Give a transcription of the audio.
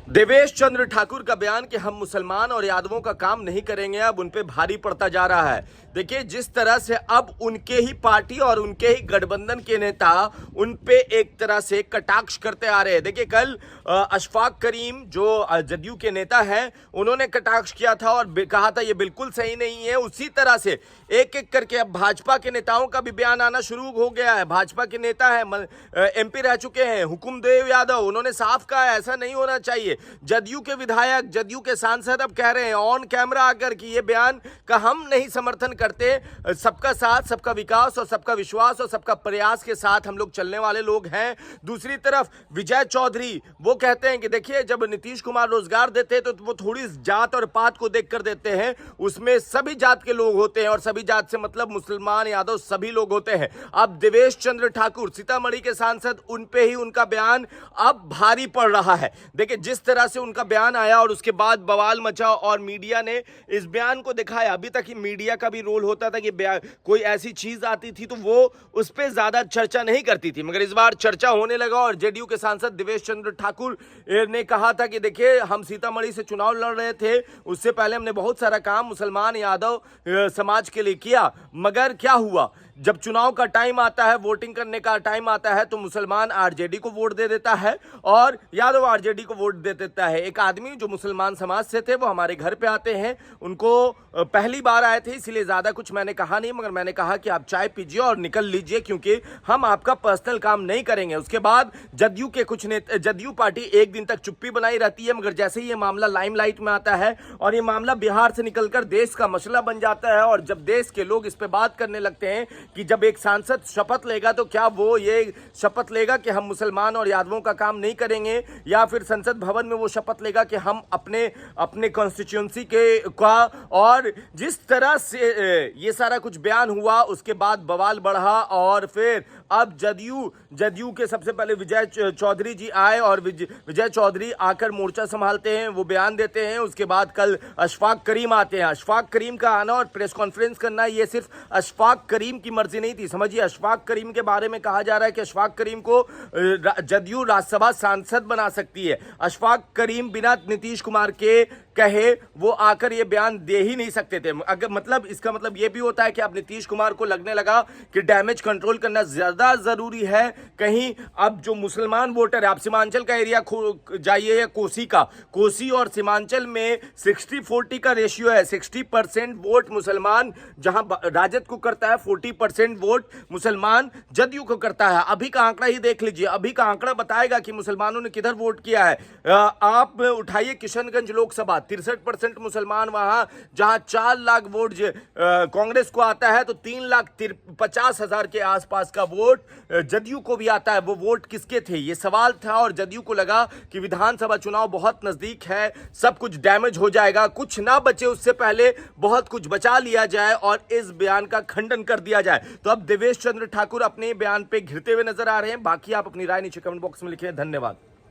देवेश चंद्र ठाकुर का बयान कि हम मुसलमान और यादवों का काम नहीं करेंगे अब उन पे भारी पड़ता जा रहा है। देखिए, जिस तरह से अब उनके ही पार्टी और उनके ही गठबंधन के नेता उन पे एक तरह से कटाक्ष करते आ रहे हैं। देखिए, कल अशफाक करीम जो जदयू के नेता हैं, उन्होंने कटाक्ष किया था और कहा था ये बिल्कुल सही नहीं है। उसी तरह से एक एक करके अब भाजपा के नेताओं का भी बयान आना शुरू हो गया है। भाजपा के नेता है, एमपी रह चुके हैं हुकुमदेव यादव, उन्होंने साफ कहा है ऐसा नहीं होना चाहिए। जदयू के विधायक, जदयू के सांसद अब कह रहे हैं ऑन कैमरा आकर कि ये बयान का हम नहीं समर्थन करते। सबका साथ, सबका विकास और सबका विश्वास और सबका प्रयास के साथ हम लोग चलने वाले लोग हैं। दूसरी तरफ विजय चौधरी वो कहते हैं कि देखिए, जब नीतीश कुमार रोजगार देते हैं तो वो थोड़ी जात और पात को देखकर देते हैं, उसमें सभी जात के लोग होते हैं और सभी जात से मतलब मुसलमान, यादव सभी लोग होते हैं। अब देवेश चंद्र ठाकुर सीतामढ़ी के सांसद, उन पे ही उनका बयान अब भारी पड़ रहा है। देखिए, जिस तरह से उनका बयान आया और उसके बाद बवाल मचा और मीडिया ने इस बयान को दिखाया। अभी तक ही मीडिया का भी रोल होता था कि कोई ऐसी चीज आती थी तो वो उस पर ज्यादा चर्चा नहीं करती थी, मगर इस बार चर्चा होने लगा और जेडीयू के सांसद देवेश चंद्र ठाकुर ने कहा था कि देखिए, हम सीतामढ़ी से चुनाव लड़ रहे थे, उससे पहले हमने बहुत सारा काम मुसलमान यादव समाज के लिए किया, मगर क्या हुआ, जब चुनाव का टाइम आता है, वोटिंग करने का टाइम आता है, तो मुसलमान आरजेडी को वोट दे देता है और यादव आरजेडी को वोट दे देता है। एक आदमी जो मुसलमान समाज से थे वो हमारे घर पे आते हैं, उनको पहली बार आए थे, इसलिए ज्यादा कुछ मैंने कहा नहीं, मगर मैंने कहा कि आप चाय पीजिए और निकल लीजिए क्योंकि हम आपका पर्सनल काम नहीं करेंगे। उसके बाद जदयू के कुछ नेता, जदयू पार्टी एक दिन तक चुप्पी बनाई रहती है, मगर जैसे ही ये मामला लाइमलाइट में आता है और ये मामला बिहार से निकलकर देश का मसला बन जाता है और जब देश के लोग इस पे बात करने लगते हैं कि जब एक सांसद शपथ लेगा तो क्या वो ये शपथ लेगा कि हम मुसलमान और यादवों का काम नहीं करेंगे, या फिर संसद भवन में वो शपथ लेगा कि हम अपने कॉन्स्टिट्यूंसी के का, और जिस तरह से ये सारा कुछ बयान हुआ उसके बाद बवाल बढ़ा और फिर अब जदयू के सबसे पहले विजय चौधरी जी आए और विजय चौधरी आकर मोर्चा संभालते हैं, वो बयान देते हैं। उसके बाद कल अशफाक करीम आते हैं। अशफाक करीम का आना और प्रेस कॉन्फ्रेंस करना ये सिर्फ अशफाक करीम की मर्जी नहीं थी, समझिए। अशफाक करीम के बारे में कहा जा रहा है कि अशफाक करीम को जदयू राज्यसभा सांसद बना सकती है। अशफाक करीम बिना नीतीश कुमार के कहे वो आकर ये बयान दे ही नहीं सकते थे। अगर मतलब इसका मतलब ये भी होता है कि अब नीतीश कुमार को लगने लगा कि डैमेज कंट्रोल करना ज्यादा जरूरी है। कहीं अब जो मुसलमान वोटर है, आप सीमांचल का एरिया जाइए या कोसी और सीमांचल में 60-40 का रेशियो है। 60% वोट मुसलमान जहां राजद को करता है, 40% वोट मुसलमान जदयू को करता है। अभी का आंकड़ा ही देख लीजिए, अभी का आंकड़ा बताएगा कि मुसलमानों ने किधर वोट किया है। आप उठाइए किशनगंज लोकसभा, 63% मुसलमान वहां, जहां 4 लाख वोट कांग्रेस को आता है तो 3,50,000 के आसपास का वोट जदयू को भी आता है। वो वोट किसके थे ये सवाल था और जदयू को लगा कि विधानसभा चुनाव बहुत नजदीक है, सब कुछ डैमेज हो जाएगा, कुछ ना बचे उससे पहले बहुत कुछ बचा लिया जाए और इस बयान का खंडन कर दिया जाए। तो अब देवेश चंद्र ठाकुर अपने बयान पे घिरते हुए नजर आ रहे हैं। बाकी आप अपनी राय नीचे कमेंट बॉक्स में लिखें। धन्यवाद।